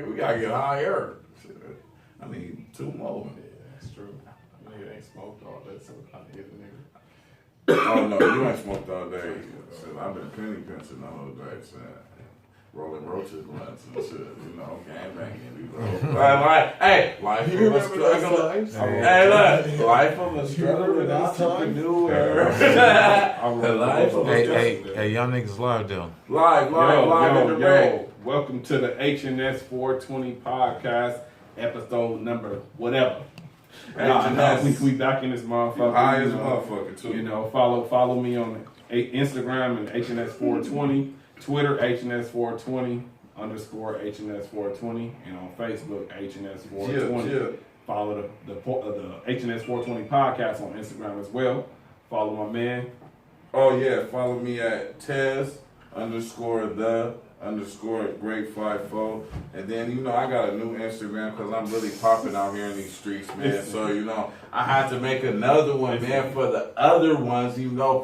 We gotta get higher. Shit. I need 2 more. Yeah, that's true. Nigga ain't smoked all that, so I need a nigga. Oh no, you ain't smoked all day. Shit, I've been penny pinching all day, shit. Rolling roaches blunts and shit, you know, gang banging. Hey, life of a struggler. Hey, look, life of a struggler and entrepreneur. Hey, y'all niggas live though. Live in the red. Welcome to the HNS 420 podcast, episode number whatever. We back in this motherfucker. High as motherfucker too. You know, follow me on Instagram and HNS 420, Twitter HNS 420 _ HNS 420, and on Facebook HNS 420. Yeah. Follow the HNS 420 podcast on Instagram as well. Follow my man. Oh yeah, follow me at Tez _the Great 54, and then you know I got a new Instagram because I'm really popping out here in these streets, man. So you know I had to make another one, man, for the other ones, you know,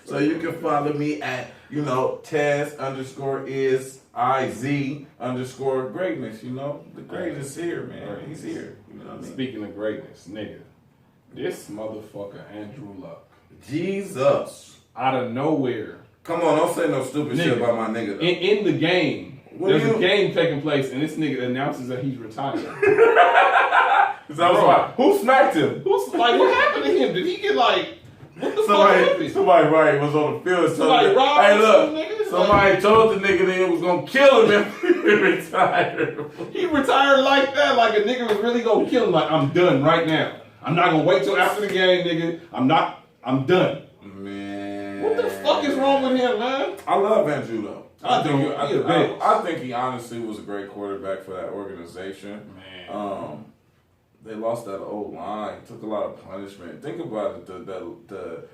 So you can follow me at Tez _is _greatness. You know the greatness here, man. He's here. You know what I mean? Speaking of greatness, nigga, this motherfucker Andrew Luck, Jesus, out of nowhere. Come on, don't say no stupid shit about my nigga. Though. In the game, there's a game taking place, and this nigga announces that he's retired. Who smacked him? What happened to him? Did he get what the fuck happened? Somebody was on the field. Somebody robbed hey, him. Look, somebody told the nigga that he was gonna kill him if he retired. He retired like that, like a nigga was really gonna kill him. Like, I'm done right now. I'm not gonna wait till after the game, nigga. I'm done. Man, what the fuck is wrong with him, man? I love Andrew though. I think he honestly was a great quarterback for that organization. Man. They lost that old line, took a lot of punishment. Think about it, the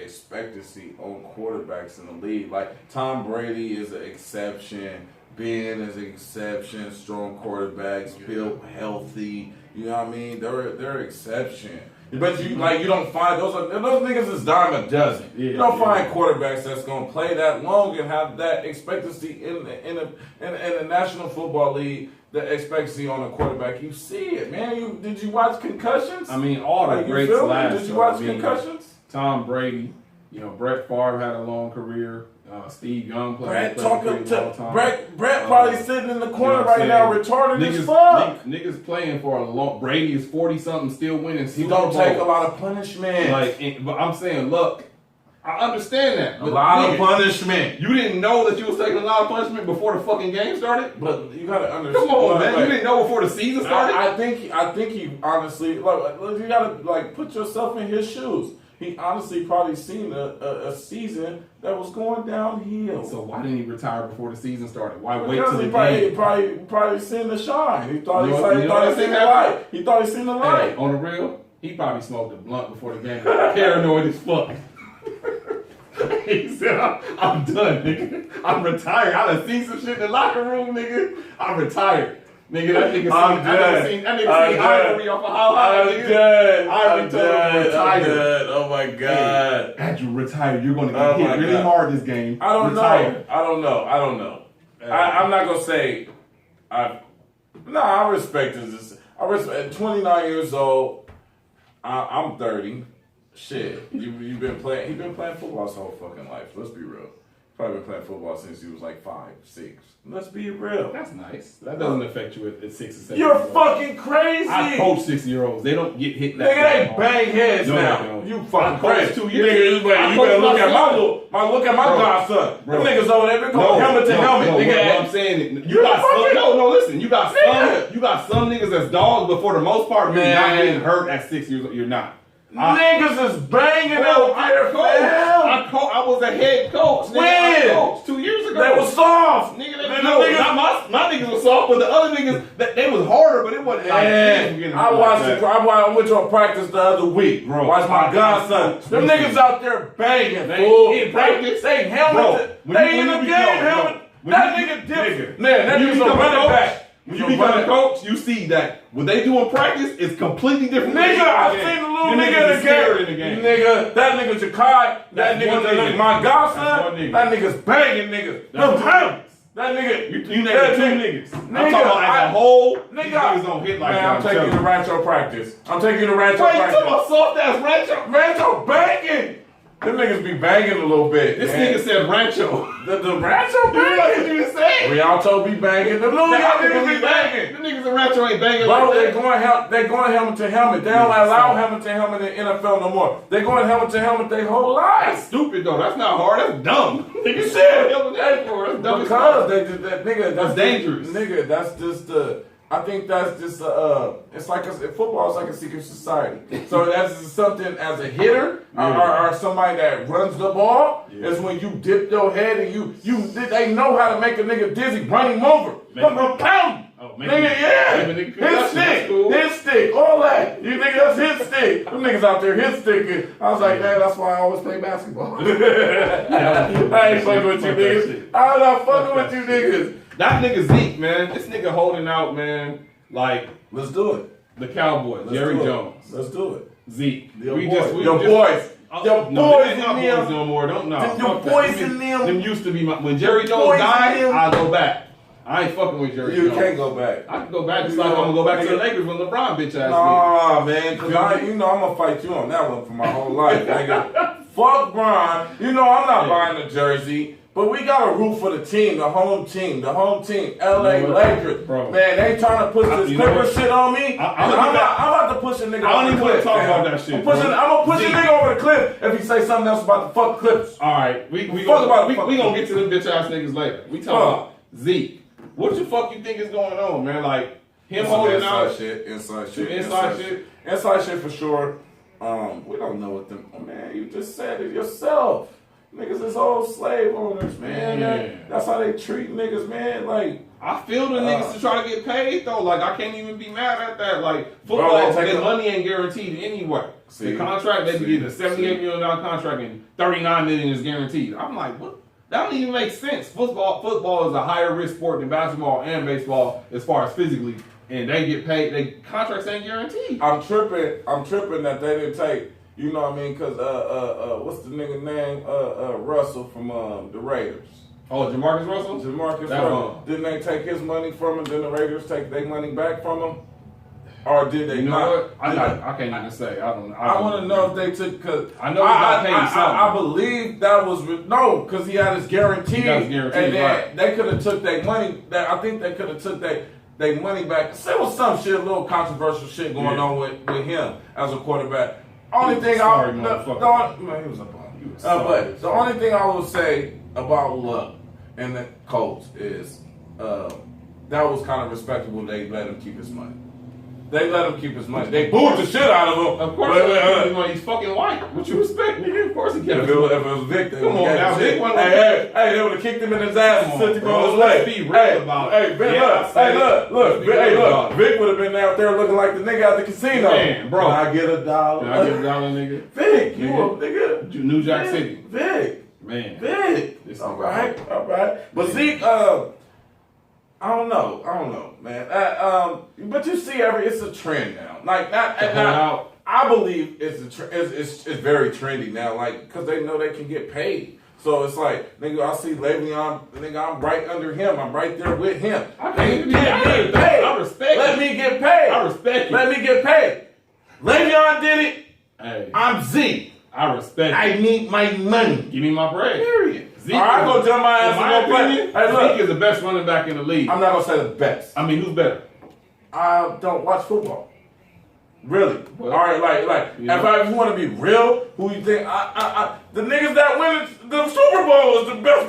expectancy on quarterbacks in the league. Like Tom Brady is an exception, Ben is an exception, strong quarterbacks, built healthy. You know what I mean? They're exception. But you don't find those niggas is dime a dozen. Yeah, you don't find quarterbacks that's gonna play that long and have that expectancy in the National Football League. The expectancy on a quarterback, you see it, man. Did you watch concussions? I mean, all the greats last. Did you watch concussions? Tom Brady, Brett Favre had a long career. Steve Young played. Brett probably sitting in the corner now, retarded as fuck. Niggas playing for a long. Brady is 40-something, still winning. He don't take a lot of punishment. But I'm saying, look, I understand that. But a lot of punishment. You didn't know that you was taking a lot of punishment before the fucking game started? But you gotta understand. Come on, man. You didn't know before the season started? I think he honestly, you gotta put yourself in his shoes. He honestly probably seen a season that was going downhill. So why didn't he retire before the season started? Why wait till the game? He probably seen the shine. He thought he seen the light. He thought he seen the light. Hey, on the real, he probably smoked a blunt before the game. Paranoid as fuck. He said, I'm done, nigga. I'm retired. I done seen some shit in the locker room, nigga. I'm retired. Nigga, that nigga seen Ivory off a highlight, nigga. I'm retired. Oh my God. Hey, Andrew retired. You're going to get hit really hard this game. I don't know. I'm not going to say. I respect this. At 29 years old, I'm 30. Shit, you've been playing. He's been playing football his whole fucking life. Let's be real. Probably been playing football since he was like 5, 6. Let's be real. That's nice. That doesn't affect you at 6 or 7. You're fucking crazy. I coach 6-year-olds. They don't get hit that. Nigga, they bang heads now. You fucking crazy. 2 years. Nigga, you better look at my godson. Them niggas over there, they go helmet to helmet. Nigga, what I'm saying, you got listen. You got some niggas that's dogs, but for the most part, you're not getting hurt at 6 years old. You're not. Niggas is banging out there, fam. I was a head coach. When? I coached 2 years ago. They was soft. Nigga, my niggas was soft, but the other niggas, they was harder, but it wasn't like I went to a practice the other week. Bro, watched my godson. Them niggas out there banging. They in practice. They helmet. They in the game helmet. That nigga different. Man, that nigga's a running back. When you become a coach, you see that what they do in practice is completely different. Nigga, I've seen the little nigga in the game. Nigga, that nigga Jakai, that nigga my godson, that nigga's banging niggas. That nigga, You named two niggas. I'm talking about as a whole. Niggas don't hit like that. I'm taking you to Rancho practice. I'm taking you to Rancho practice. practice. You talking about soft ass Rancho? Rancho banging. Them niggas be banging a little bit. This nigga said Rancho. The Rancho banging? What you say? Rialto be banging. The little niggas be banging. The niggas in Rancho ain't banging. Bro, like they going helmet to helmet. They don't allow helmet to helmet in NFL no more. They going helmet to helmet their whole life. That's stupid though. That's not hard. That's dumb. You said that's dumb. Because they just that nigga. That's dangerous. Nigga, that's just I think that's just it's like football is like a secret society. So that's something as a hitter or somebody that runs the ball is when you dip your head and they know how to make a nigga dizzy, run him over, pound. Oh, nigga, his stick, all that. You think that's his stick? Them niggas out there his sticking. I was like, man, that's why I always play basketball. I ain't fucking with you niggas. I'm not fucking with you niggas. That nigga Zeke, man. This nigga holding out, man. Like, let's do it. The Cowboys, Jerry Jones. Let's do it. Zeke. Your boys. Your boys in them. No more. Don't know. Your boys in them. Them used to be my. When Jerry Jones died, I'll go back. I ain't fucking with Jerry Jones. You can't go back. I can go back just like I'm gonna go back to the Lakers when LeBron bitch ass. Nah, man. Cause I'm gonna fight you on that one for my whole life, nigga. Fuck Bron. I'm not buying a jersey. But we got to root for the team, the home team, LA Lakers. Bro. Man, they ain't trying to push this Clipper shit on me. I'm about to push a nigga I over the cliff. don't even want to talk about that shit. I'm going to push a nigga over the cliff if he say something else about the fuck Clippers. All right. We gonna get to them bitch ass niggas later. We talking about Zeke. What the fuck you think is going on, man? Like, him holding out. Inside shit for sure. We don't know what them. Oh, man, you just said it yourself. Niggas is all slave owners, man. That's how they treat niggas, man. Like, I feel the niggas to try to get paid though. Like, I can't even be mad at that. Like, football, the money ain't guaranteed anyway. See, the contract, they get a $78 million contract and $39 million is guaranteed. I'm like, what? That don't even make sense. Football is a higher risk sport than basketball and baseball as far as physically, and they get paid. They contracts ain't guaranteed. I'm tripping that they didn't take. You know what I mean? Because, what's the nigga name? Russell from the Raiders. Oh, Jamarcus Russell? Jamarcus Russell. Didn't they take his money from him? Didn't the Raiders take their money back from him? Or did they not? What? I can't even say. I want to know if they took, because I know he got paid something. I believe that was, because he had his guarantee. He got his guarantee, and then right. they could have took their money. I think they could have took their money back. There was some shit, a little controversial shit going on with him as a quarterback. Only thing he was a bum. But the only thing I will say about Luck and the Colts is that was kind of respectable. They let him keep his money. They let him keep his money. They booed the shit out of him. Of course, he's fucking white. What you expect, nigga? Of course he kept his money. If it was Vic, come on now, Vic. Hey, they would have kicked him in his ass and sent him on his way. Let's be real about it. Look. Vic would have been out there looking like the nigga at the casino. Man, bro. Can I get $1? Nigga? Vic, you a nigga. New Jack City. Vic. Man. Vic. All right. But Zeke, I don't know, man. But you see, it's a trend now. Like I believe it's very trendy now. Like, because they know they can get paid. So it's like, nigga, I see Le'Veon, nigga, I'm right under him. I'm right there with him. I can't get paid. I respect it. Let me get paid. I respect it. Let me get paid. Le'Veon did it. Hey. I'm Zeke. I respect it. I need my money. Give me my bread. Period. Zeke, I go jump my ass and go play. Hey, look. Zeke is the best running back in the league. I'm not gonna say the best. I mean, who's better? I don't watch football. Really? Well, all right, like if you want to be real, who you think? The niggas that win the Super Bowl is the best.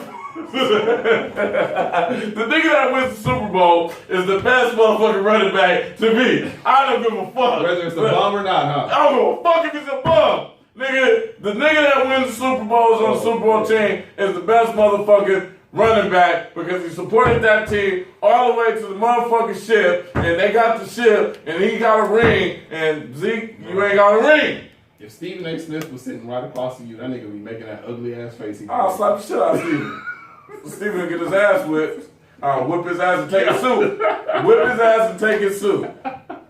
The nigga that wins the Super Bowl is the best motherfucking running back to me. I don't give a fuck. Whether it's a bum or not, huh? I don't give a fuck if he's a bum. Nigga, the nigga that wins the Super Bowls on the Super Bowl team is the best motherfucking running back because he supported that team all the way to the motherfucking ship, and they got the ship, and he got a ring, and Zeke, you ain't got a ring. If Stephen A. Smith was sitting right across from you, that nigga would be making that ugly ass face. I'll slap the shit out of Stephen. Stephen will get his ass whipped. Whip his ass and take his suit. Whip his ass and take his suit.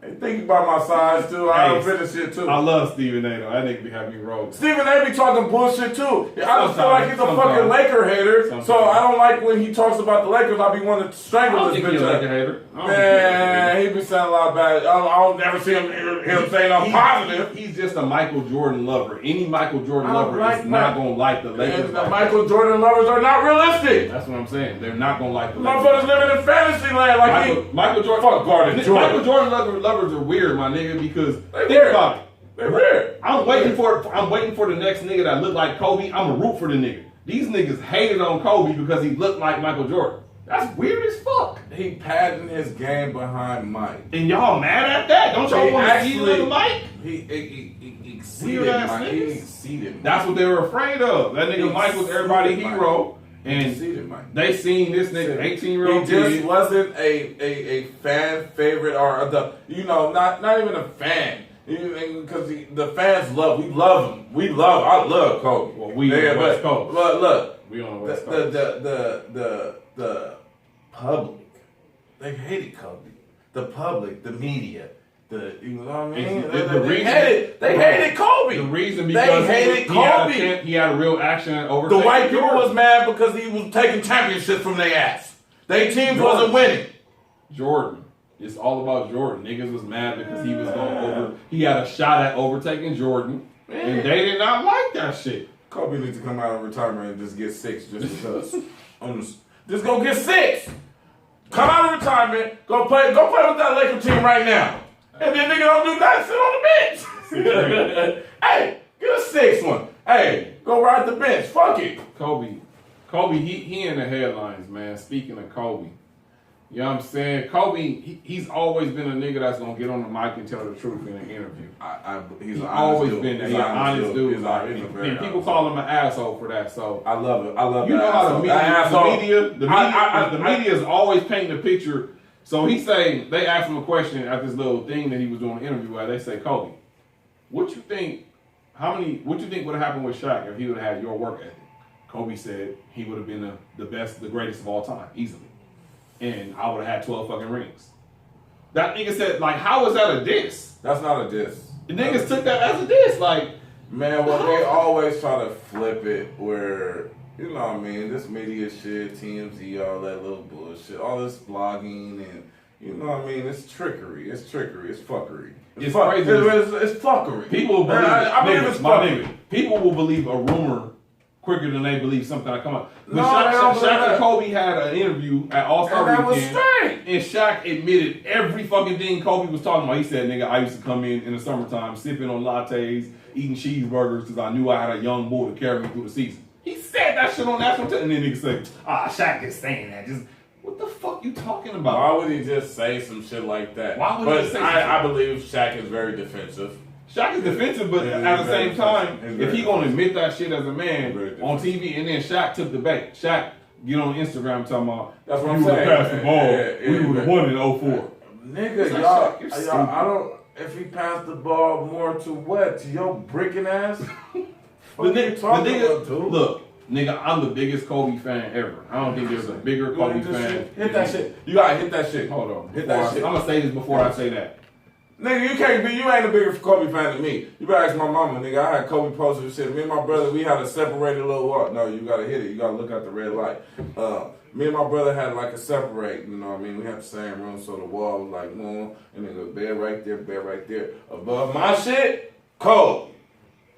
Hey, think think about my size too. I don't finish shit too. I love Stephen A. though. That nigga be having me rolling. Stephen A. be talking bullshit too. I just feel like he's a fucking Laker hater. So I don't like when he talks about the Lakers. I be wanting to strangle this bitch. He's a Laker hater. Man, he be saying a lot of bad. I don't never see him saying no positive. He's just a Michael Jordan lover. Any Michael Jordan lover is not gonna like the Lakers. The Michael Jordan lovers are not realistic. That's what I'm saying. They're not gonna like the Lakers. Motherfuckers living in fantasy land like Michael Jordan. Fuck Garden Jordan. Michael Jordan lovers are weird, my nigga, because think about it. They're weird. I'm waiting for the next nigga that look like Kobe. I'm a root for the nigga. These niggas hated on Kobe because he looked like Michael Jordan. That's weird as fuck. He padding his game behind Mike. And y'all mad at that? Don't y'all want to see the Mike? He exceeded Mike. He exceeded Mike. That's what they were afraid of. That nigga Mike was everybody's hero. And they seen this nigga, 18-year-old kid. He just wasn't a fan favorite or not even a fan. Because the fans we love him. I love Kobe. Well, we on the West Coast. But look, we on the West Coast. The public, they hated Kobe. The public, the media, you know what I mean? They hated Kobe. The reason because they hated Kobe. He had a real action over. The white people was mad because he was taking championships from their ass. Their teams wasn't winning. Jordan. It's all about Jordan. Niggas was mad because he was going over. He had a shot at overtaking Jordan, and they did not like that shit. Kobe needs to come out of retirement and just get 6 just because. Just go get 6. Come out of retirement. Go play with that Laker team right now. And then nigga don't do nothing. Sit on the bench. Hey, get a 6th one. Hey, go ride the bench. Fuck it. Kobe, he in the headlines, man. Speaking of Kobe. You know what I'm saying? Kobe, he's always been a nigga that's going to get on the mic and tell the truth in an interview. He's always been that. He's an honest dude. And people call him an asshole for that. So I love it. You know how the media is always painting a picture. So they asked him a question at this little thing that he was doing an interview where they say, Kobe, what you think would have happened with Shaq if he would have had your work ethic? Kobe said he would have been the best, the greatest of all time, easily. And I would have had 12 fucking rings. That nigga said, like, how is that a diss? That's not a diss. The niggas took that as a diss. Like, man, they always try to flip it where, you know what I mean, this media shit, TMZ, all that little bullshit, all this blogging, and, you know what I mean, it's trickery. It's fuckery. It's fuckery. People will believe I believe it's fuckery. People will believe a rumor quicker than they believe something that come up. When No, Shaq and Kobe had an interview at All-Star and that was Weekend, straight. and Shaq admitted every fucking thing Kobe was talking about. He said, nigga, I used to come in the summertime sipping on lattes, eating cheeseburgers because I knew I had a young bull to carry me through the season. He said that shit on national television. And then niggas say, Shaq is saying that. Just, what the fuck you talking about? Why would he just say some shit like that? Why would he say I believe Shaq is very defensive. Shaq is defensive, but at the same time, if he gonna admit that shit as a man on TV, and then Shaq took the bait. Shaq get on Instagram talking about, that's what I'm saying. Passed the ball. We would have won in 04. Nigga, y'all, I don't. If he passed the ball more to what? To your bricking ass? Look, nigga, I'm the biggest Kobe fan ever. I don't think there's a bigger Kobe fan. Hit that shit. You gotta hit that shit. Hold on. Hit that shit. I'm gonna say this before I say that. Nigga, you ain't a bigger Kobe fan than me. You better ask my mama, nigga. I had Kobe posters and shit. Me and my brother, we had a separated little walk. No, you gotta hit it. You gotta look at the red light. Me and my brother had like a separate, you know what I mean? We had the same room, so the wall was like, and then the bed right there. Above my shit, Kobe.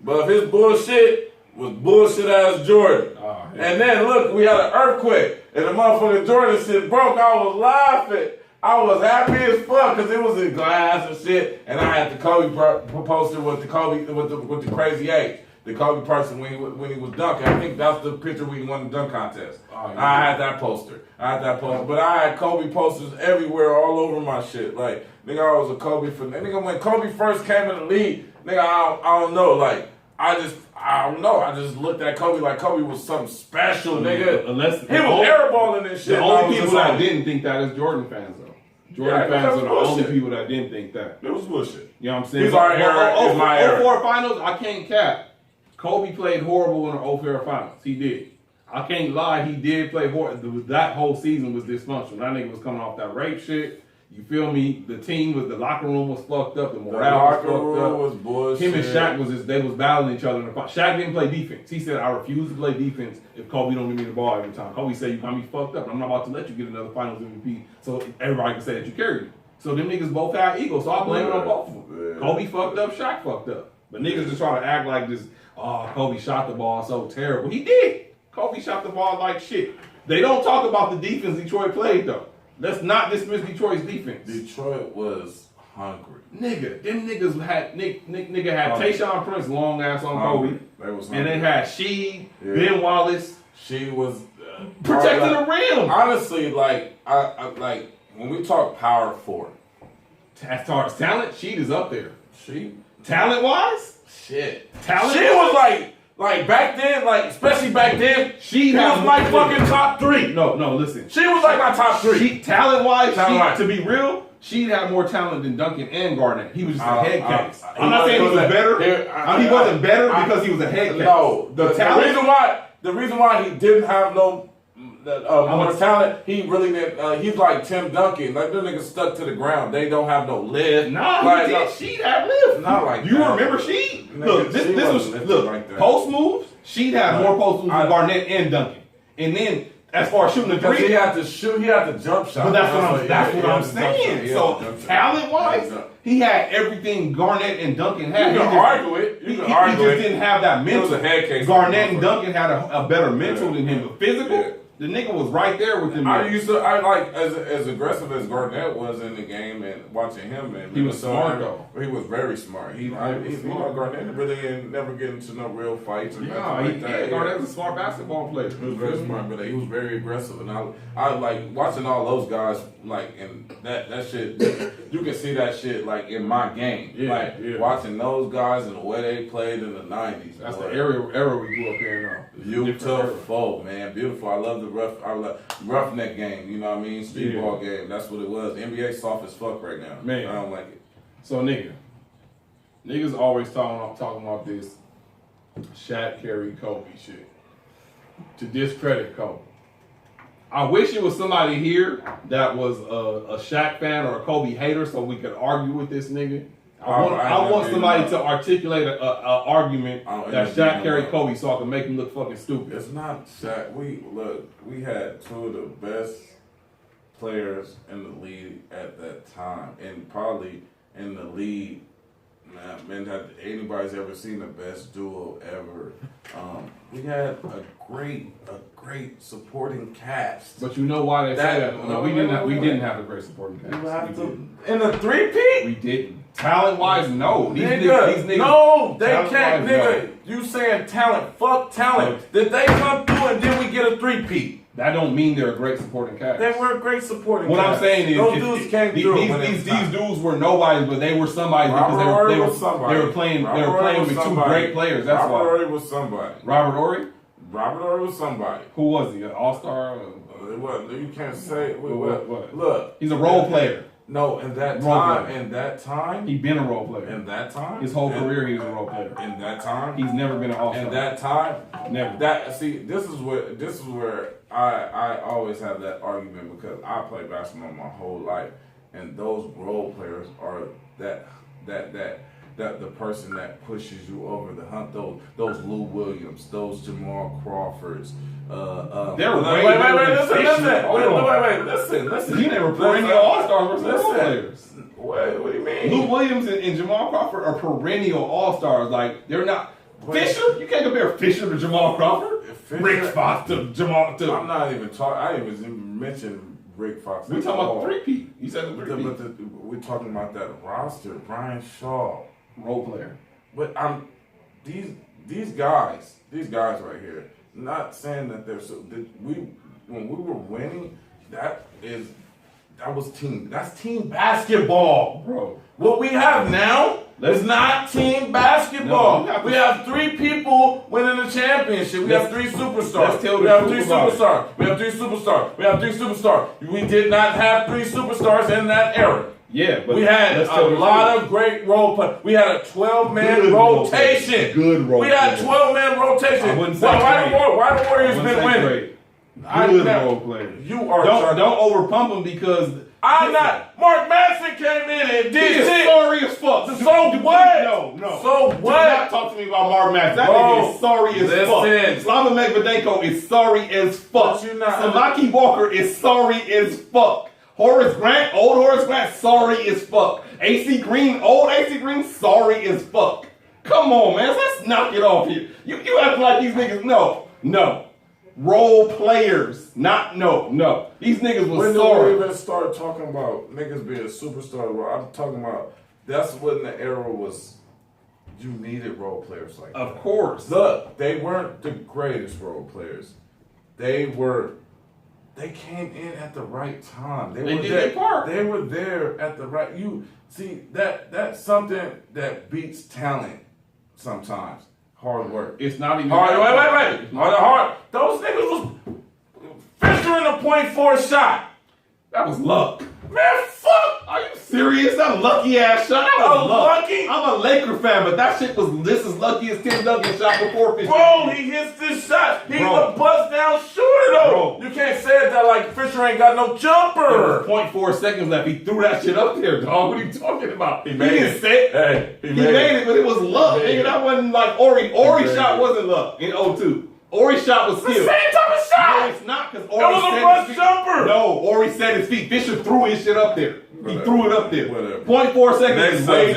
Above his bullshit was bullshit ass Jordan. Oh, yeah. And then look, we had an earthquake, and the motherfucking Jordan shit broke. I was laughing. I was happy as fuck because it was in glass and shit, and I had the Kobe poster with the Kobe with the crazy age, the Kobe person when he was dunking. I think that's the picture we won the dunk contest. Oh, yeah. I had that poster, but I had Kobe posters everywhere, all over my shit. Like nigga, I was a Kobe fan. Nigga, when Kobe first came in the league, nigga, I don't know, like I don't know. I just looked at Kobe like Kobe was something special, nigga. Unless he was airballing this shit. The only people that didn't think that is Jordan fans, though. Jordan fans are the only people that didn't think that. It was bullshit. You know what I'm saying? He's our era. It's my era. 04 finals, I can't cap. Kobe played horrible in the 04 finals. He did. I can't lie. He did play horrible. That whole season was dysfunctional. That nigga was coming off that rape shit. You feel me? The locker room was fucked up. The morale was fucked up. Was bullshit. Him and Shaq they was battling each other in the fight. Shaq didn't play defense. He said, I refuse to play defense if Kobe don't give me the ball every time. Kobe said, you got me fucked up. I'm not about to let you get another finals MVP so everybody can say that you carried it. So them niggas both had egos, so I blame it on both of them. Yeah. Kobe fucked up, Shaq fucked up. But niggas just try to act like this, Kobe shot the ball so terrible. He did. Kobe shot the ball like shit. They don't talk about the defense Detroit played, though. Let's not dismiss Detroit's defense. Detroit was hungry. Nigga, them niggas had nigga had Tayshaun Prince long ass on Kobe. And they had Sheed, Ben Wallace. She was protecting the rim. Honestly, like I like when we talk power forward. As far as talent, Sheed is up there. She talent wise? Shit. Talent. She was like back then, like especially back then, she was my fucking top 3. No, listen. She was like my top 3. Talent-wise, to be real, she had more talent than Duncan and Garnett. He was just a head case. I'm not saying he was better. He wasn't better because he was a head case. No, the reason why he didn't have no more talent, he really didn't. He's like Tim Duncan. Like them niggas stuck to the ground. They don't have no lift. Nah, like, he did. She'd have lift. Not like you that. Remember she? Look, this was like post moves. She'd have more post moves than Garnett and Duncan. And then as far as shooting the three, he had to shoot. He had to jump shot. But that's what I'm saying. So talent wise, he had everything Garnett and Duncan had. You can argue it. He just didn't have that mental. It was a head case. Garnett and Duncan had a better mental than him, but physical. The nigga was right there with him. I like as aggressive as Garnett was in the game and watching him, and he was smart though. He was very smart. He smart. Garnett really never get into no real fights or nothing like that. Garnett's a smart basketball player. He was very smart, but he was very aggressive, and I like watching all those guys like and that shit. You can see that shit like in my game, watching those guys and the way they played in the '90s. That's the era we grew up in now. Beautiful, man, beautiful. I love the roughneck game, you know what I mean? Street ball game. That's what it was. NBA soft as fuck right now. Man. I don't like it. So niggas always talking about this Shaq carry Kobe shit. To discredit Kobe. I wish it was somebody here that was a Shaq fan or a Kobe hater so we could argue with this nigga. I want somebody to articulate an argument that Shaq carried Kobe so I can make him look fucking stupid. It's not Shaq. We had two of the best players in the league at that time, and probably in the league. Man, have anybody's ever seen the best duo ever? We had a great supporting cast. But you know why they say that? No, we didn't have a great supporting cast. In a three-peat? We didn't. Talent-wise, no. These niggas, no, they can't, nigga. No. You saying talent? Fuck talent. Did they come through and then we get a three-peat? That don't mean they're a great supporting cast. They were a great supporting cast. What I'm saying is, those dudes came through. These dudes were nobodies, but they were somebody because they were playing with two great players. That's why. Robert Horry was somebody. Robert Horry? Robert Horry was somebody. Who was he? An all-star? You can't say. What? Look, he's a role player. No, in that time, he been a role player. In that time, his whole career he was a role player. In that time, he's never been an all-star. In that time, never. This is where I always have that argument because I played basketball my whole life, and those role players are that the person that pushes you over the hump. Those Lou Williams, those Jamal Crawfords. Listen. You never perennial all-stars versus role players. What do you mean? Lou Williams and Jamal Crawford are perennial all-stars. Like, they're not. Fisher? You can't compare Fisher to Jamal Crawford. Rick Fox to Jamal. I'm not even talking. I didn't even mention Rick Fox. We're talking about three-peat. You said the three-peat. But we're talking about that roster. Brian Shaw. Role player. But these guys right here, not saying that they're so. When we were winning, that's team basketball, bro. What we have now is not team basketball. No, we have three people winning the championship. We have three superstars. We have three superstars. We did not have three superstars in that era. Yeah, but we had a lot of great role play. We had a 12-man rotation. Good role. We had 12-man rotation. I wouldn't say why the Warriors been winning? Good role players. You are don't overpump them because I'm not. Mark Madsen came in and did he is shit. sorry as fuck. So what? No. So Do what? not talk to me about Mark Madsen. That Bro, nigga is sorry as listen. fuck. Slava Medvedenko is sorry as fuck. But you're not- Samaki Walker is sorry as fuck. Horace Grant, old Horace Grant, sorry as fuck. AC Green, old AC Green, sorry as fuck. Come on, man. Let's knock it off here. You act like these niggas. No. Role players. No. These niggas was When sorry. do we even start talking about niggas being a superstar? Well, I'm talking about that's when the era was. You needed role players like that. Of course. Look, they weren't the greatest role players. They came in at the right time. They did their part. They were there at the right. You see that's something that beats talent sometimes. Hard work. It's not even. Wait. Hard. Those niggas was Fisher in a .4 shot. That was luck. Man, fuck. Are you serious? That a lucky ass shot. That was luck. Lucky? I'm a Laker fan, but that shit was this as lucky as Tim Duncan shot before Fisher. Bro, he hits this shot. He's a bust down shooter though. Bro. You can't say it that like Fisher ain't got no jumper. There was 0.4 seconds left. He threw that shit up there, dog. What are you talking about? He made didn't it. say it. Hey, He made it, but it was luck. He made Nigga, it. that wasn't like Ori. Ori's made shot it. wasn't luck in 02. Ori's shot was The skill. same type of shot. No, it's not because It Ori was a set bust his feet. jumper. No, Ori set his feet. Fisher threw his shit up there. He Whatever. threw it up there. Whatever. 0.4 seconds Next is way subject.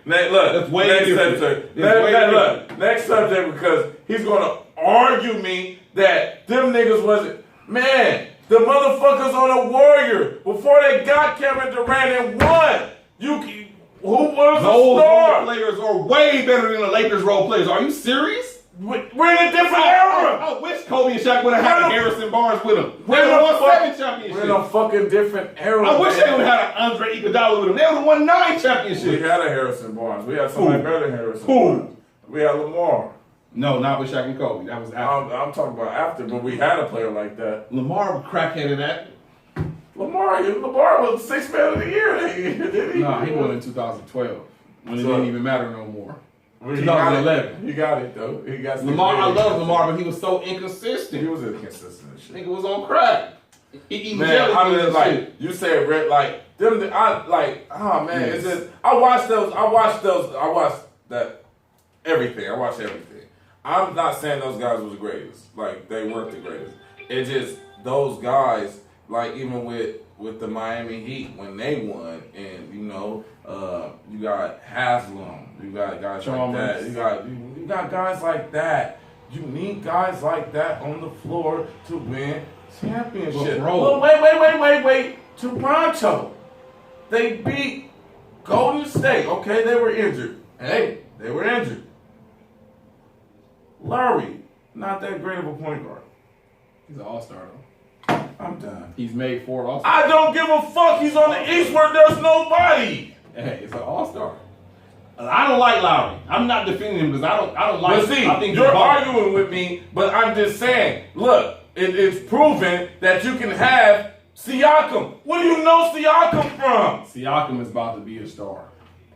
different. Look, That's way next different. subject. It's way different. Look, next subject because he's gonna argue me that them niggas wasn't. Man, the motherfuckers on the Warrior before they got Kevin Durant and won. Who was Those the star? role players are way better than the Lakers role players. Are you serious? We're in a different era. I wish Kobe and Shaq would have had Harrison Barnes with them. They We're would in have a won 7 We're championships. in a fucking different era. I wish man. they would have had an Andre Iguodala with them. They would have won 9 We championships. had a Harrison Barnes. We had somebody better than Harrison Who? Barnes. We had Lamar. No, not with Shaq and Kobe. That was after. I'm talking about after, but we had a player like that. Lamar crackheaded that. Lamar was 6th man of the year. Did he? Nah, he won in 2012 when it So- didn't even matter no more. Well, he got it. 2011. He got it though. He got Lamar, I it. love Lamar, but he was so He inconsistent. was inconsistent and shit. Nigga was on crack. He eating Man, jelly I beans mean, and like shit. you said, Red, like them. Oh man, Yes. it's just I watched that everything. I watched everything. I'm not saying those guys was the greatest. Like they weren't the greatest. It's just those guys. Like even with the Miami Heat when they won, and you got Haslam, you got guys Chalmers. like that. You got guys like that. You need guys like that on the floor to win championships. But bro. Well, wait. Toronto, they beat Golden State. Okay, they were injured. Hey, they were injured. Lowry, not that great of a point guard. He's an all-star though. I'm done. He's made 4 all-stars. I don't give a fuck. He's on the East where there's nobody. Hey, it's an all-star. I don't like Lowry. I'm not defending him because I don't like. But see, I think you're he's bum. arguing with me, but I'm just saying, look, it's proven that you can have Siakam. What do you know Siakam from? Siakam is about to be a star.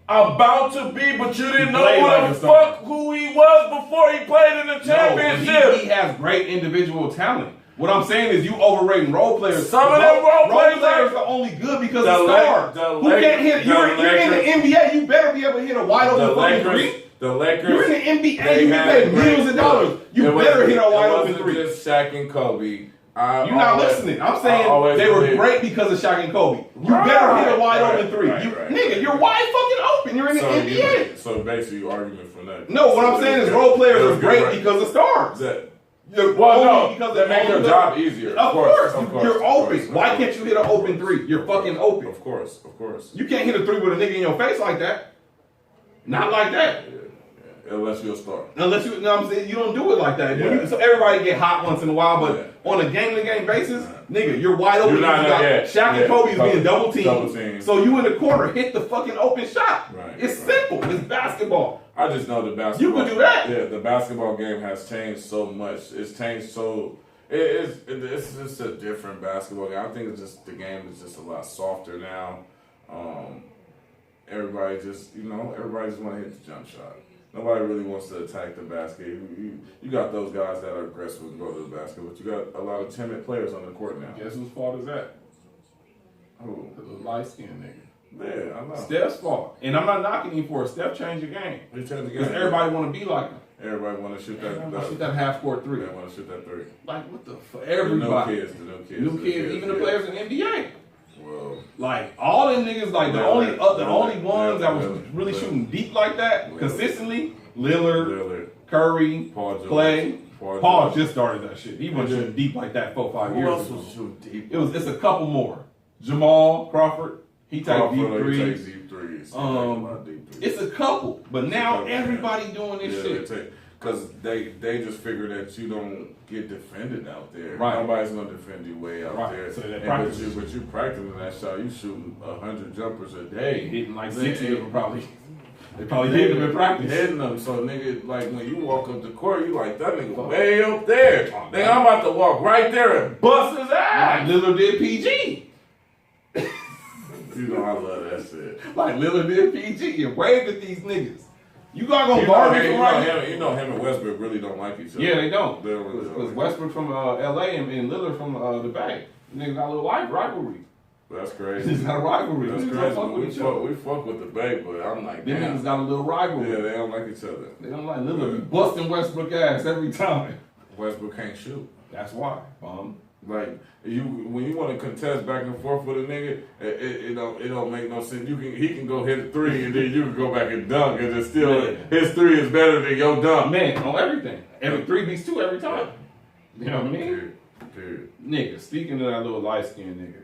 About to be, but you didn't know played who like the a star. fuck who he was before he played in the No, championship. but he has great individual talent. What I'm saying is you overrating role players. Some of them role players are only good because The of stars. the Who can't hit? the You're in the NBA. You better be able to hit a wide The open fucking three. Lakers, the Lakers. You're in the NBA. they You get had paid great- millions of dollars. You It better wasn't- hit a wide it open wasn't three. just Shaq and Kobe. You're not listening. I'm I saying always they were believe- great because of Shaq and Kobe. You Right, better hit a wide right, open three. right, You, right. nigga, you're wide fucking open. You're in the NBA. So basically, you argument for that. No, what I'm saying is role players are great because of stars. That make their job easier. Of course, you're of open. course, Why of can't you hit an open three? You're fucking open. Of course. You can't hit a three with a nigga in your face like that. Not like that. Unless you're a star. Unless you know what I'm saying, you don't do it like that. Yeah. So everybody get hot once in a while, but Yeah. on a game-to-game basis, nigga, you're wide open. You're not- You got yeah, Shaq yeah. and Kobe is being double Double teamed. teamed. So you in the corner, hit the fucking open shot. Right, It's right. simple. It's basketball. I just know the basketball. You could do that. Yeah, the basketball game has changed so much. It's changed so. It's just a different basketball game. I think it's just the game is just a lot softer now. Everybody just want to hit the jump shot. Nobody really wants to attack the basket. You got those guys that are aggressive and go to the basket, but you got a lot of timid players on the court now. Guess whose fault is that? Who? The light-skinned nigga. Yeah, I know. Steph's fault. And I'm not knocking him for it. Steph changed the game. He changed the game. Because everybody want to be like him. Everybody want to shoot that. Shoot that half-court three. They want to shoot that three. Like, what the fuck? Everybody. The new kids. Even the players in the NBA. Well, like, all them niggas, like, the only ones that was really shooting deep like that, consistently, Lillard, Curry, Clay. Paul just started that shit. He wasn't shooting deep like that 4-5 years ago. Who else was shooting deep? It's a couple more. Jamal Crawford, he takes deep threes. It's a couple, but now everybody doing this shit. Because they just figure that you don't get defended out there. Right. Nobody's gonna defend you way out there. So but you practicing that shot. You shooting 100 jumpers a day. Hitting like 60 of them probably. They probably hitting them in practice. Hitting them. So nigga, like when you walk up the court, you like that nigga way up there. Nigga, I'm about to walk right there and bust his ass. Like Lillard did PG. You know I love that shit. Like Lillard did PG and waved at these niggas. You gotta go guard him right. You know him and Westbrook really don't like each other. Yeah, they don't. Because Westbrook from LA and Lillard from the Bay. Niggas got a little rivalry. That's crazy. It's got a rivalry. That's crazy. We fuck with the Bay, but I'm like, them niggas got a little rivalry. Yeah, they don't like each other. They don't like Lillard. Busting Westbrook ass every time. Westbrook can't shoot. That's why. Like when you want to contest back and forth with a nigga, it don't make no sense. He can go hit a three and then you can go back and dunk, and it's still his three is better than your dunk. Man, on everything. Every 3 beats 2 every time. You know what I mean? Period. Nigga, speaking of that little light skinned nigga,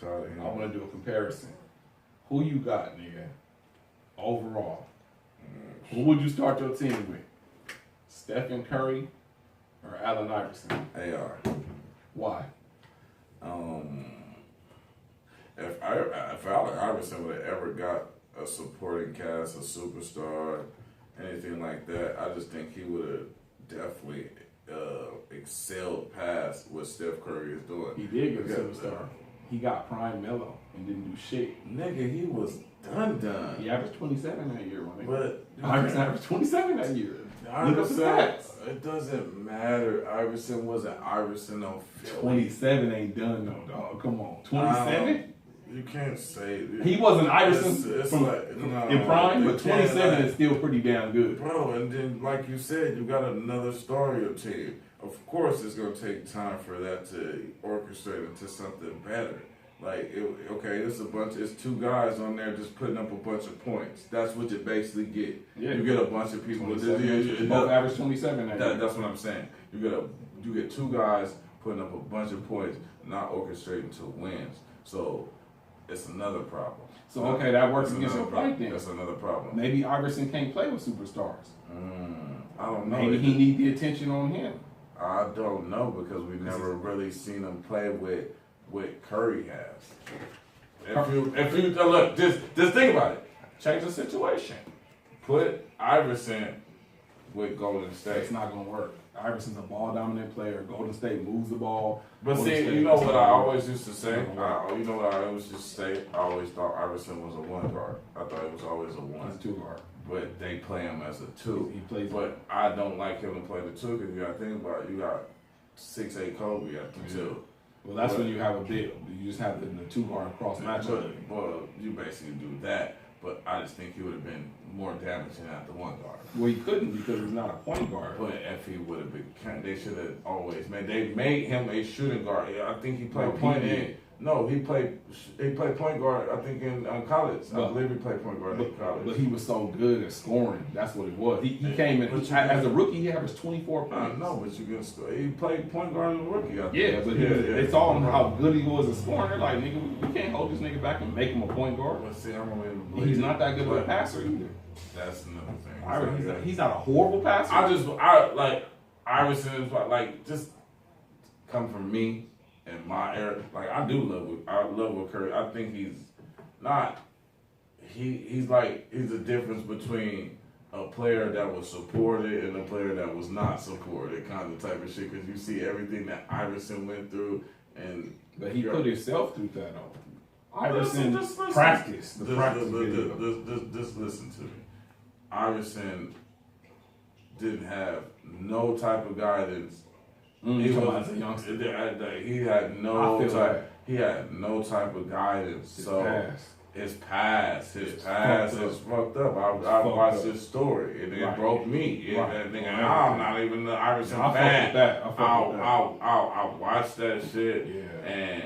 I want to do a comparison. Who you got, nigga? Overall, who would you start your team with? Stephen Curry or Allen Iverson? AR. Why? If Allen Iverson would have ever got a supporting cast, a superstar, anything like that, I just think he would have definitely excelled past what Steph Curry is doing. He did get a superstar. He got prime Melo and didn't do shit. Nigga, he was done. He averaged 27 that year, my nigga. But Iverson averaged 27 that year. Look up the stats. It doesn't matter. Iverson wasn't Iverson on Philly. 27 ain't done no dog. Come on, 27. You can't say he wasn't Iverson in prime, but 27 is still pretty damn good, bro. And then, like you said, you got another star on your team. Of course, it's gonna take time for that to orchestrate into something better. Like, it's 2 guys on there just putting up a bunch of points. That's what you basically get. Yeah. You get a bunch of people. Both average 27. That's what I'm saying. You get 2 guys putting up a bunch of points, not orchestrating to wins. So it's another problem. So okay, that works against your fight then. That's another problem. Maybe Iverson can't play with superstars. I don't know. Maybe he need the attention on him. I don't know because we've never really seen him play with what Curry has. If you look, just think about it. Change the situation. Put Iverson with Golden State. It's not gonna work. Iverson's a ball dominant player. Golden State moves the ball. But you know what I always used to say? I always thought Iverson was a 1 guard. I thought it was always a 1. He's a 2 guard. But they play him as a 2. He plays. But I don't like him to play the 2 because you got to think about it. You got 6'8" Kobe at the 2. Well, that's when you have a big. You just have the 2 guard cross matchup. But you basically do that. But I just think he would have been more damaging at the 1 guard. Well, he couldn't because he's not a point guard. But if he would have been, they should have always made. They made him a shooting guard. I think he played point in. No, he played point guard. I think in college. I believe he played point guard in college. But he was so good at scoring. That's what it was. He came in as a rookie. He averaged 24 points. No, but you can score. He played point guard as a rookie. They saw him how good he was at scoring. They're like, nigga, we can't hold this nigga back and make him a point guard. But see, he's not that good of a passer either. That's another thing. He's not a horrible passer. I like Iverson is like just come from me. In my era, like I love with Curry. I think he's a difference between a player that was supported and a player that was not supported, kind of type of shit. Because you see everything that Iverson went through, but he put himself through that. Iverson practiced. Just listen to me. Iverson didn't have no type of guidance. He was a youngster. He had no type. He had no type of guidance. His past is fucked up. I watched this story. It broke me. I'm not even the Iverson fan. I watched that shit, and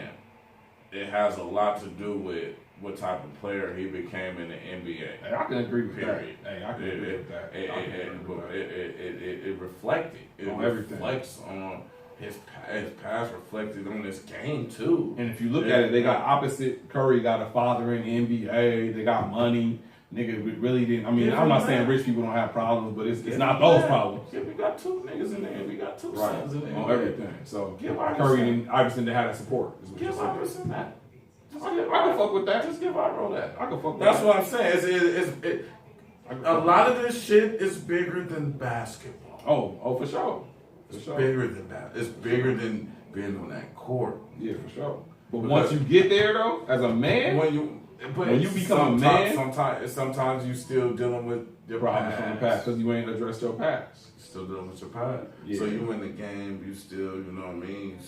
it has a lot to do with what type of player he became in the NBA. Hey, I can agree with that. Hey, I can agree with that. It reflected. It on everything. Reflects on his past reflected on this game too. And if you look at it, they got opposite. Curry got a father in the NBA. They got money. Nigga, we really didn't. I mean, I'm not saying rich people don't have problems, but it's not those problems. Yeah, we got two niggas in there. We got two sons in there. On everything. So Curry and Iverson, they had that support. Give Iverson that. I can fuck with that. Just give Iverson that. I can fuck with That's that. what I'm saying. A lot of this shit is bigger than basketball. Oh, for sure. It's bigger than that. It's bigger than being on that court. Yeah, for sure. But once you get there, though, as a man, when you become a man, sometimes you still dealing with your problems from the past because you ain't addressed your past. Still dealing with your past. Yeah. So you in the game, you still, you know what I mean?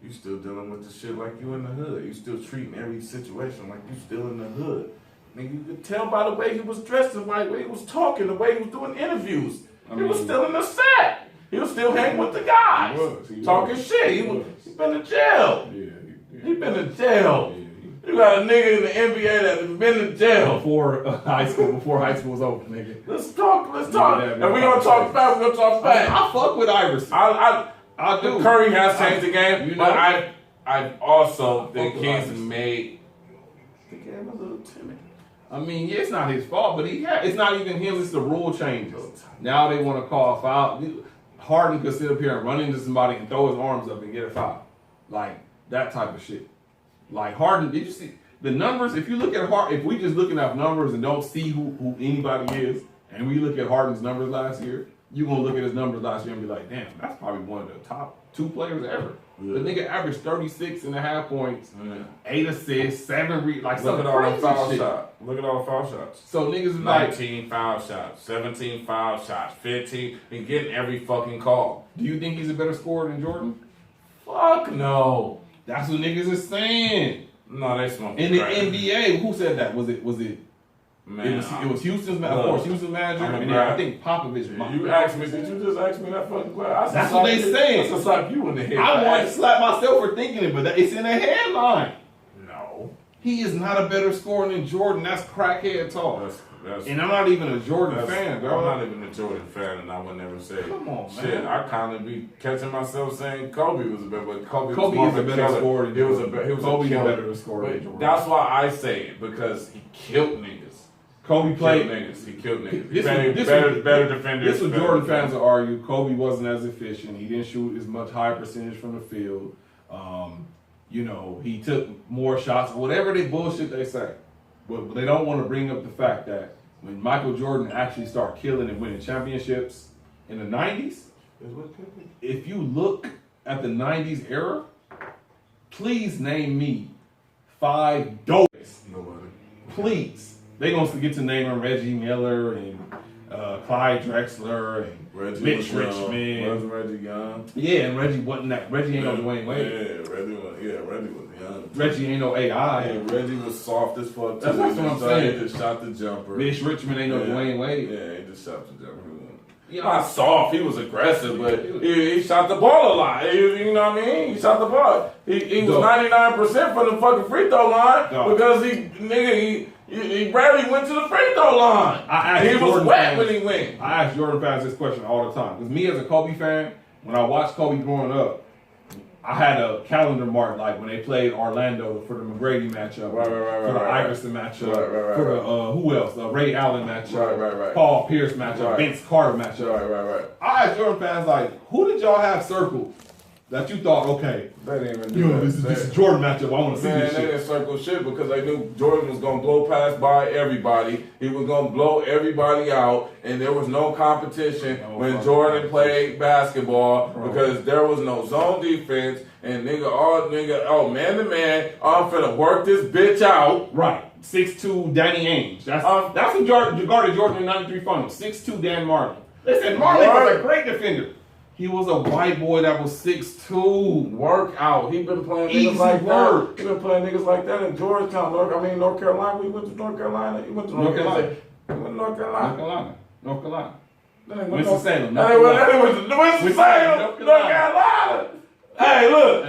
You still dealing with the shit like you in the hood. You still treating every situation like you still in the hood. Nigga, you could tell by the way he was dressed, the way he was talking, the way he was doing interviews. He was still in the set. He was still hanging with the guys. He talking shit. He been to jail. He been to jail. You got a nigga in the NBA that has been to jail. Before high school was over, nigga. Let's talk. And we gonna talk fast. We're gonna talk fast. I fuck with Iverson. I do. Curry has changed the game, but I also think he's made the game a little timid. I mean, yeah, it's not his fault, but it's not even him. It's the rule changes. Now they want to call a foul. Harden could sit up here and run into somebody and throw his arms up and get a foul. Like, that type of shit. Like, Harden, did you see the numbers? If you look at Harden, if we just looking at numbers and don't see who anybody is, and we look at Harden's numbers last year, you're going to look at his numbers last year and be like, damn, that's probably one of the top 2 players ever. Yeah. The nigga averaged 36.5 points, 8 assists, 7 like look at all the foul shots. Look at all the foul shots. So niggas is 19 foul shots, 17 foul shots, 15. He getting every fucking call. Do you think he's a better scorer than Jordan? Fuck no. That's what niggas is saying. No, they smoking in the NBA. Who said that? Was it? Man, it was Houston's, of course, Houston's manager, and then I think Popovich. You asked me, did you just ask me that fucking question? That's what they saying. That's slap you in the head. I want to slap myself for thinking it, but it's in the headline. No. He is not a better scorer than Jordan. That's crackhead talk. And I'm not even a Jordan fan, bro. I'm not even a Jordan fan, and I would never say come on, man. Shit, I kind of be catching myself saying Kobe was a better, but Kobe is a better scorer than Jordan. He was Kobe's a better scorer than Jordan. That's why I say it, because he killed niggas. Kobe played niggas. He killed niggas. Better defenders. This is what Jordan fans will argue. Kobe wasn't as efficient. He didn't shoot as much high percentage from the field. He took more shots. Whatever they bullshit they say, but they don't want to bring up the fact that when Michael Jordan actually started killing and winning championships in the 90s, if you look at the 90s era, please name me 5 dopes. Nobody. Please. They're going to get to naming Reggie Miller and Clyde Drexler and Mitch Richmond. Wasn't Reggie young? Yeah, and Reggie wasn't that. Reggie ain't no Dwayne Wade. Yeah, Reggie was young. Reggie ain't no AI. Yeah, Reggie was soft as fuck. That's what I'm saying. He just shot the jumper. Mitch Richmond ain't no Dwayne Wade. Yeah, he just shot the jumper. Not soft. He was aggressive, but he shot the ball a lot. You know what I mean? He shot the ball. He was 99% from the fucking free throw line because he rarely went to the free throw line. He was wet when he went. I ask Jordan fans this question all the time. Because me as a Kobe fan, when I watched Kobe growing up, I had a calendar mark like when they played Orlando for the McGrady matchup, for the Iverson matchup, for the who else? The Ray Allen matchup, Paul Pierce matchup, Vince Carter matchup. I asked Jordan fans like, who did y'all have circled that you thought, okay, they didn't even do this is Jordan matchup. I want to see this shit. They didn't circle shit because they knew Jordan was gonna blow past by everybody. He was gonna blow everybody out, and there was no competition when Jordan played basketball because there was no zone defense. And man to man, I'm finna work this bitch out. Right, 6'2" Danny Ainge. That's who guarded Jordan in '93 finals. 6'2" Dan Martin. Listen, Marley was a great defender. He was a white boy that was 6'2". Workout. He been playing Easy niggas like work. that. He been playing niggas like that in Georgetown, North Carolina. He went to North Carolina. He went to North Carolina. He went to North Carolina. North Carolina. Winston-Salem. North Carolina. Hey, look.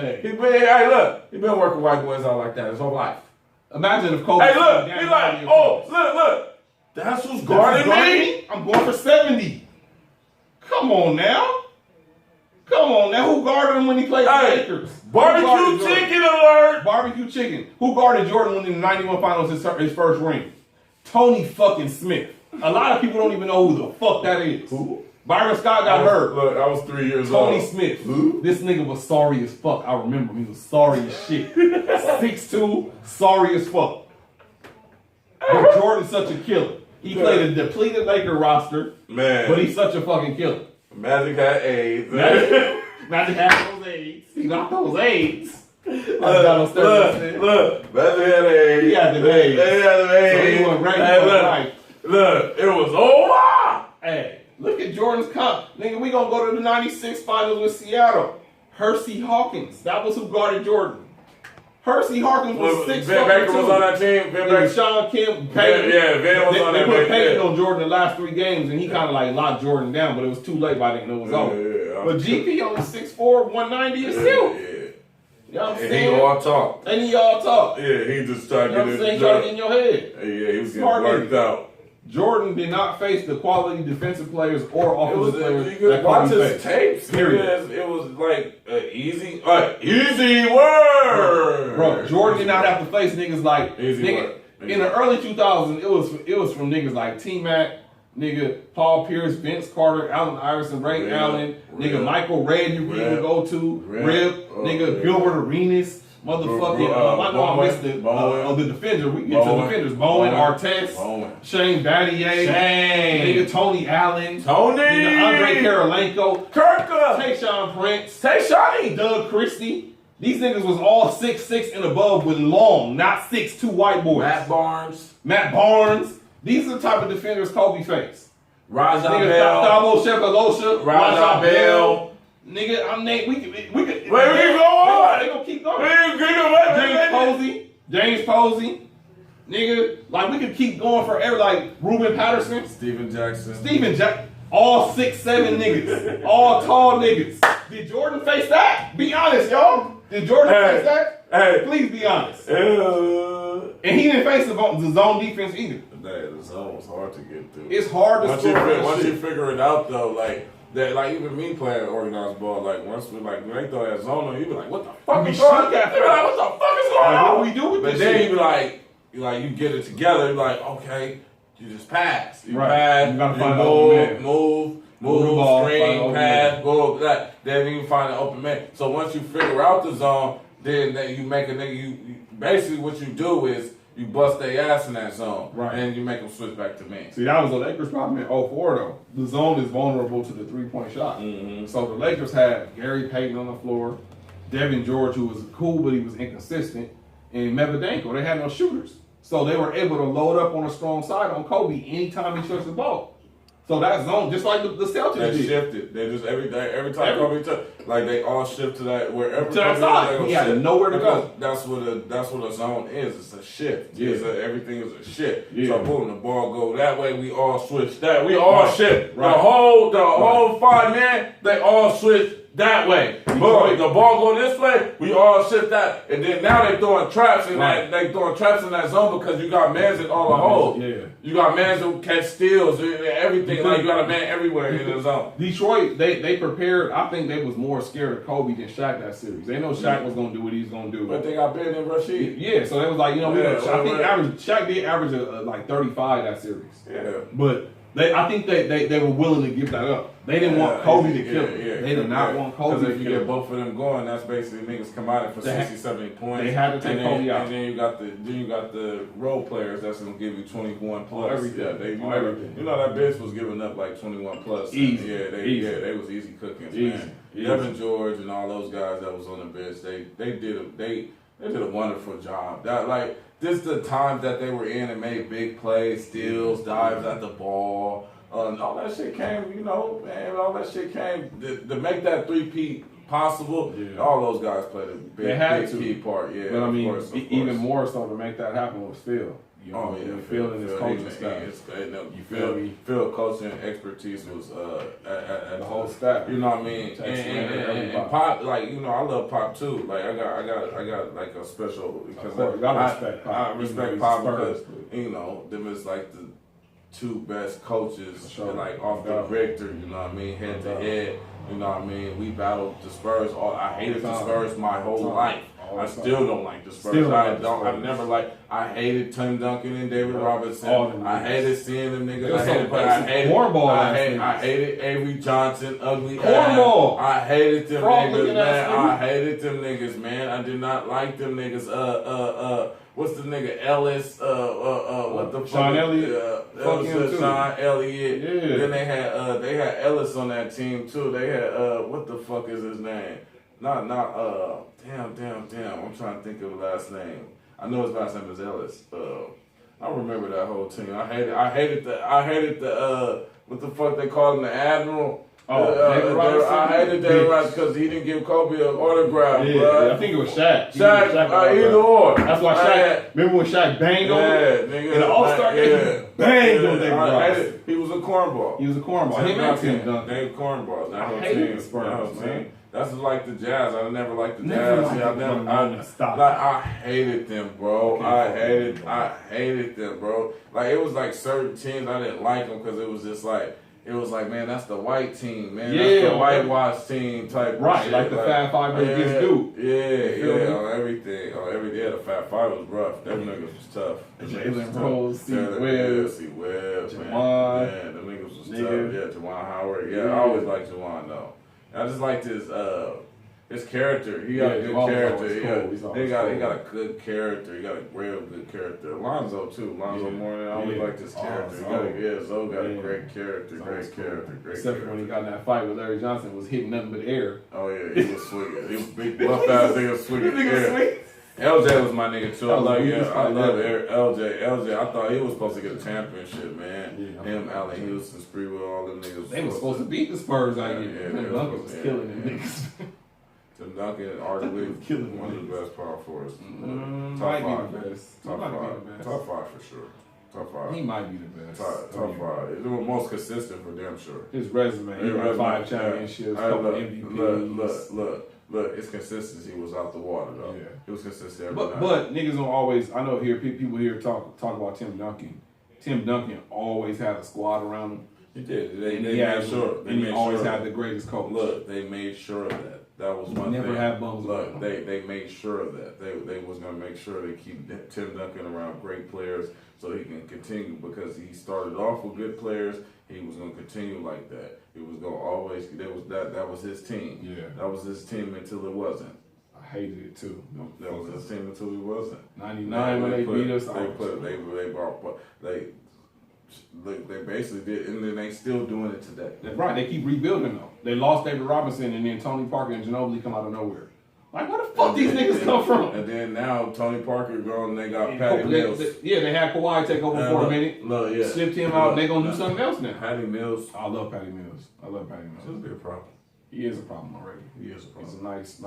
He been working white boys out like that his whole life. Imagine if Kobe. Hey, look. He like, look. That's who's guarding me. I'm going for 70. Come on now. Who guarded him when he played the Lakers? Barbecue chicken alert. Barbecue chicken. Who guarded Jordan when in the 91 finals his first ring? Tony fucking Smith. A lot of people don't even know who the fuck that is. Who? Byron Scott got hurt. Look, I was 3 years old. Tony Smith. Who? This nigga was sorry as fuck. I remember him. He was sorry as shit. 6'2", sorry as fuck. But Jordan's such a killer. He played a depleted Laker roster, man, but he's such a fucking killer. Magic had AIDS. Magic had those AIDS. He got those AIDS. Look, Magic had AIDS. He had the AIDS. So he went right. Look, it was over. Hey, look at Jordan's comp. Nigga, we gonna go to the 96 finals with Seattle. Hersey Hawkins. That was who guarded Jordan. Hersey Hawkins was 6'2". Vin Baker was on that team. Vin Baker. Sean Kim, Payton. Vin was on that team. They put Payton on Jordan the last 3 games, and he kind of like locked Jordan down, but it was too late by then. It was over. But GP only 6'4", 190 is still. Yeah. You know what I'm And saying? he all talk. And he all talk. Yeah, he just started You know what I'm saying? Trying to get in your head. Yeah, he was getting Smart worked nigga. out. Jordan did not face the quality defensive players or offensive players you could that watch Kobe his faced. tapes. Period. It was like an easy word. Bro, Jordan did not have to face niggas like Easy word. In the early 2000s. It was from niggas like T-Mac, nigga Paul Pierce, Vince Carter, Allen Iverson, Ray Allen, nigga Michael Red. You can even go to Rip, nigga Gilbert Arenas. Motherfucking, I know I missed the defender. We get to defenders. Bowen, Artest, Shane Battier, nigga Tony Allen, nigga Andre Karolinko, Kirka, Tayshaun Prince, Tayshaun, Doug Christie. These niggas was all 6'6" and above with long, not 6'2" white boys. Matt Barnes. These are the type of defenders Kobe faced. Raja Nigga, Bell, Thabo Sefolosha, Raja Bell. Nigga, I'm Nate. We could. Wait, we can go on. They gonna keep going. James Posey. Nigga, like we could keep going forever. Like Ruben Patterson, Steven Jackson. All 6'7" niggas. All tall niggas. Did Jordan face that? Be honest, y'all. Did Jordan face that? Hey. Please be honest. And he didn't face the zone defense either. The zone was hard to get through. It's hard to score. Once you figure it out, though, like even me playing organized ball, like once we when they throw that zone on you, be like, what the fuck is going on? What the fuck is going on? What do we do with this? But then you be like, you get it together. You be like, okay, you just pass. You pass. You gotta find move, screen, pass, go that. Then you find an open man. So once you figure out the zone, then you make a nigga. You basically what you do is you bust their ass in that zone, and you make them switch back to man. See, that was the Lakers' problem in 04, though. The zone is vulnerable to the three-point shot. Mm-hmm. So the Lakers had Gary Payton on the floor, Devin George, who was cool, but he was inconsistent, and Medvedenko. They had no shooters. So they were able to load up on a strong side on Kobe anytime he touched the ball. So that zone, just like the Celtics did. They shifted. They just every time Kobe took, like they all shift to that wherever. To that side. He had nowhere to go. That's what a zone is. It's a shift. Yeah. Everything is a shift. Yeah. So boom, the ball go that way. We all switch that. We all shift. Right. The whole 5 man. They all switch that way. Boom, the ball go this way. We all shift that. And then now they throwing traps in that. They throwing traps in that zone because you got mans in all the holes. Yeah. You got mans who catch steals. Everything. Like you got a man everywhere in the zone. Detroit, they prepared. I think they was more scared of Kobe than Shaq that series. They know Shaq was gonna do what he's gonna do. But they got Ben and Rashid. Yeah, so they was like, I think Shaq did average like 35 that series. Yeah. But I think they were willing to give that up. They didn't want Kobe to kill them. They did not want Kobe to kill them. Because if you get both of them going, that's basically niggas come out for 60, 70 points. They had to take Kobe out. And then you got the role players that's gonna give you 21 plus. Everything. Yeah, everything. You know that bench was giving up like 21 plus. Easy. They was easy cookings, man. Devin George and all those guys that was on the bench, they did a wonderful job. That this the times that they were in and made big plays, steals, dives at the ball. All that shit came, you know, man. All that shit came to make that 3-peat possible. Yeah. All those guys played a big key part. Yeah, but I mean, of course. Even more so to make that happen was Phil. You know, Phil and his coaching staff. You feel me? Phil coaching expertise was at the whole staff. You know what I mean? And Pop, like, you know, I love Pop too. Like I got like a special because I respect Pop because you know them is like the two best coaches like off the Richter. You know what I mean? Head to head. You know what I mean? We battled the Spurs. I hated the Spurs my whole life. I still don't like the Spurs. I hated Tim Duncan and David Robinson. I hated seeing them niggas. I hated Avery Johnson, ugly ass. I hated them niggas, man. I hated them niggas, man. I did not like them niggas. What's the nigga Ellis? What the fuck? Sean Elliott. Sean Elliott. Yeah. Then they had Ellis on that team too. They had what the fuck is his name? Damn. I'm trying to think of the last name. I know his last name is Ellis. I remember that whole team. I hated the what the fuck they called him, the Admiral. I hated David Robinson because he didn't give Kobe an autograph. Yeah, bro. I think it was Shaq. Either or. That's why Shaq. Remember when Shaq banged on him? Nigga, in the All-Star game, banged on David Robinson. He was a cornball. Him and Tim Duncan. They were cornballed. I hated the Spurs, man. That's like the Jazz. I never liked the Jazz. I hated them, bro. I hated them, bro. Like it was like certain teams I didn't like them because it was like, man, that's the white team, man. Yeah, that's the whitewash team type. Right, shit. like the Fab Five against Duke. Yeah, on everything. The Fab Five was rough. Them niggas was tough. Jalen Rose, C. Webb, Juwan. Man, them niggas was tough. Yeah, Juwan Howard. Yeah, I always liked Juwan though. I just liked his character. He got a good character. He got a good character. He got a real good character. Lonzo too. Lonzo Mourning. I always liked his character. Zoe got a great character. Great character. Except for when he got in that fight with Larry Johnson, was hitting nothing but air. Oh yeah, he was swinging. He was big buff ass nigga swinging air. LJ was my nigga too. I love LJ. I thought he was supposed to get a championship, man. Yeah, him, Allen Houston, Spreewell, all them niggas. They were supposed to beat the Spurs out here. Tim Duncan was killing them niggas. Tim Duncan, arguably killing one of the best power forwards. Might be the best. Top five for sure. Top five. He might be the best. Top five. He was most consistent for damn sure. His resume. He got 5 championships, couple MVPs. Look, his consistency was out the water though. Yeah. It was consistent every night. But niggas don't always. I know people here talk about Tim Duncan. Tim Duncan always had a squad around him. He did. They made sure. He always had the greatest coach. Look, they made sure of that. That was one thing. Never had bums. Look, they made sure of that. They was gonna make sure they keep Tim Duncan around great players so he can continue because he started off with good players. He was gonna continue like that. He was gonna always. That was his team. Yeah. That was his team until it wasn't. I hated it too. That was his team until it wasn't. 99 when they beat us. They basically did, and then they still doing it today. Right, they keep rebuilding though. They lost David Robinson, and then Tony Parker and Ginobili come out of nowhere. Like, where the fuck these niggas come from? And then now Tony Parker gone, and they got Patty Mills. They had Kawhi take over for a minute. Slipped him out, and they gonna do something else now. Patty Mills. I love Patty Mills. It'll be a problem. He is a problem already. He is a problem. He's a nice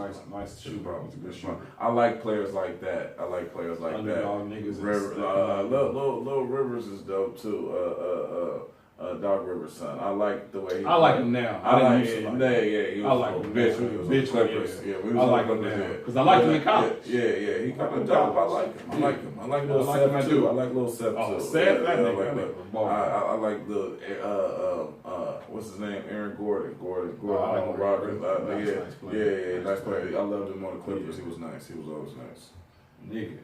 shooter. He's a good shooter. I like players like that. Underdog niggas. Lil Rivers is dope too. Doc Rivers' son. I like the way he I like him now. I like him. He was I like him. Bitch Clippers. Yeah, I like him now. Because I liked him in college. Yeah. He kind of dope. I like him. I like Lil Seth too. I like Lil Seth too. Oh, Seth? I like the what's his name? Aaron Gordon. Gordon Rockets. Yeah, nice player. I loved him on the Clippers. He was nice. He was always nice. Nigga.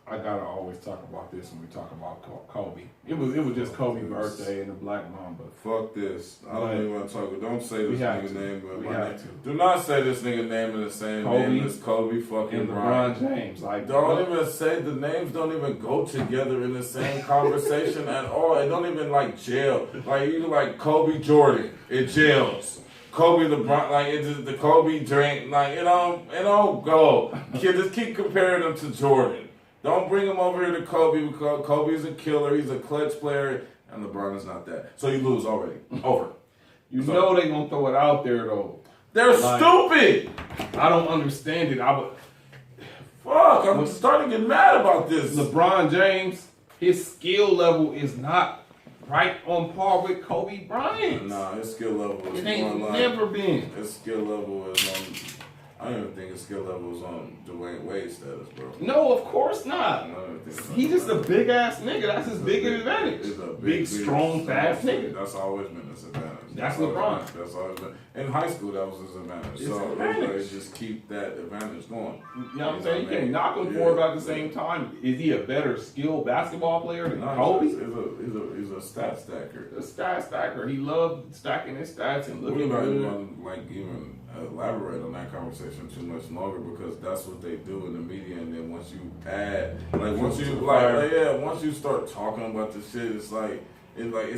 I gotta always talk about this when we talk about Kobe. It was just Kobe's birthday and the Black Mamba. Fuck this. I don't even want to talk. Don't say this nigga's name. We have to. Do not say this nigga name in the same name as Kobe fucking LeBron James. Like, don't even say the names. Don't even go together in the same conversation at all. It don't even like jail. Like you like Kobe Jordan. It jails. Kobe LeBron, like it's just the Kobe drink. Like it don't go. Just keep comparing them to Jordan. Don't bring him over here to Kobe because Kobe's a killer. He's a clutch player. And LeBron is not that. So you lose already. Over. You know they gonna throw it out there though. They're stupid. I don't understand it. Fuck, I'm starting to get mad about this. LeBron James, his skill level is not right on par with Kobe Bryant. Nah, his skill level is never been. His skill level is on. I don't even think his skill level is on Dwayne Wade's status, bro. No, of course not. He's just a big ass nigga. That's his biggest advantage. He's a big, strong, fast nigga. That's always been his advantage. That's LeBron. That's always been. In high school, that was his advantage. It's just keep that advantage going. You know what I'm saying? You can't knock him for it, but at the same time, is he a better skilled basketball player than Kobe? He's a stat stacker. A stat stacker. He loved stacking his stats and looking good. We're not even elaborate on that conversation too much longer because that's what they do in the media. And then once you add, once you start talking about the shit, it's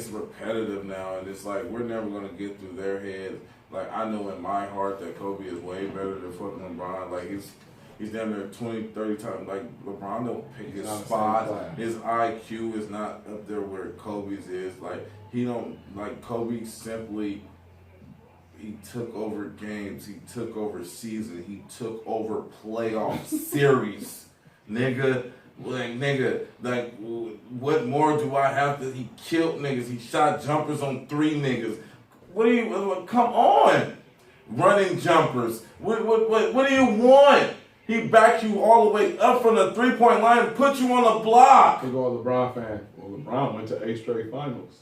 repetitive now, and it's like we're never gonna get through their head. Like I know in my heart that Kobe is way better than fucking LeBron. Like he's damn near 20, 30 times. Like LeBron don't pick his spot. His IQ is not up there where Kobe's is. Like he don't like Kobe simply. He took over games. He took over season. He took over playoff series, nigga. Like, what more do I have to? He killed niggas. He shot jumpers on 3 niggas. Come on, running jumpers. What do you want? He backed you all the way up from the 3-point line and put you on the block. Big old LeBron fan. Well, LeBron went to 8 straight finals.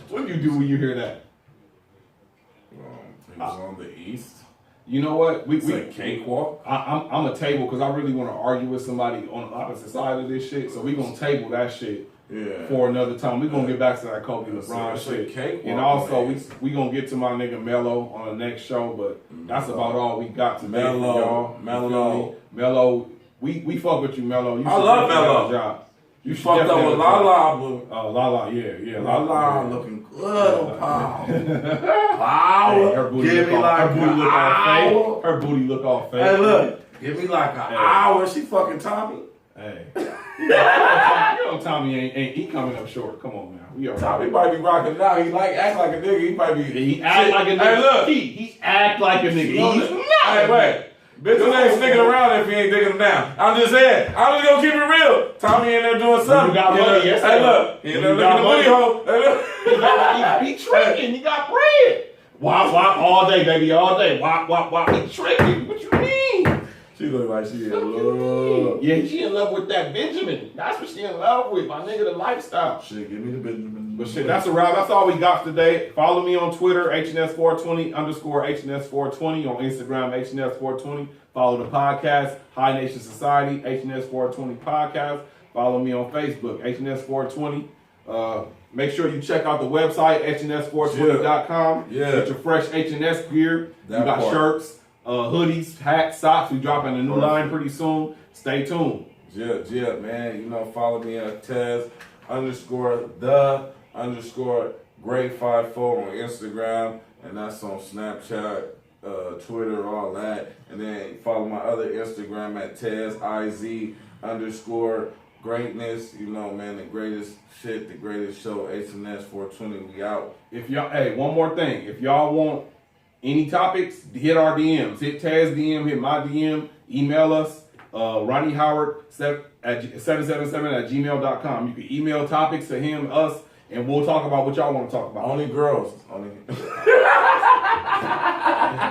What do you do when you hear that? He was on the East. You know what? It's a cakewalk. I'm a table because I really want to argue with somebody on the opposite side of this shit. So we gonna table that shit for another time. We gonna get back to that Kobe LeBron shit, and also we gonna get to my nigga Melo on the next show. But that's about all we got today for y'all. Melo, we fuck with you, Melo. I love Melo. You fucked up with Lala, but Lala, yeah. Lala looking good. Power. Give me like an hour. Her booty look all fake. Hey, look. Give me like an hour. She fucking Tommy. Hey. You know Tommy ain't he coming up short. Come on now. Tommy might be rocking now. He act like a nigga. He might be. He act like a nigga. Hey, look. He act like a nigga. He's not. Hey, wait. Bitches ain't sticking around if he ain't digging them down. I'm just saying. I'm just gonna keep it real. Tommy in there doing something. You got money. Yes, hey, look. He in there looking at the booty hole. He tricking. He got bread. Wop all day, baby, all day. Wop. He tricking. What you mean? She look like she in love. Yeah, she in love with that Benjamin. That's what she in love with, my nigga, the lifestyle. Shit, give me the Benjamin. But shit, that's a wrap. That's all we got today. Follow me on Twitter, HNS420 _ HNS420. On Instagram, HNS420. Follow the podcast, High Nation Society, HNS420 Podcast. Follow me on Facebook, HNS420. Make sure you check out the website, HNS420.com. Yeah. Get your fresh HNS gear. You got shirts, hoodies, hats, socks. We dropping a new line pretty soon. Stay tuned. Yeah, man. You know, follow me at Tez _the_great54 on Instagram, and that's on Snapchat, Twitter, all that. And then follow my other Instagram at TezIZ_greatness. You know, man, the greatest shit, the greatest show, HNS 420. We out. If y'all, one more thing. If y'all want any topics, hit our DMs. Hit Taz DM, hit my DM, email us. Ronnie Howard 777@gmail.com. You can email topics to him, us, and we'll talk about what y'all want to talk about. Only girls. All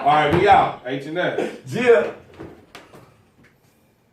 right, we out. HNS. Yeah.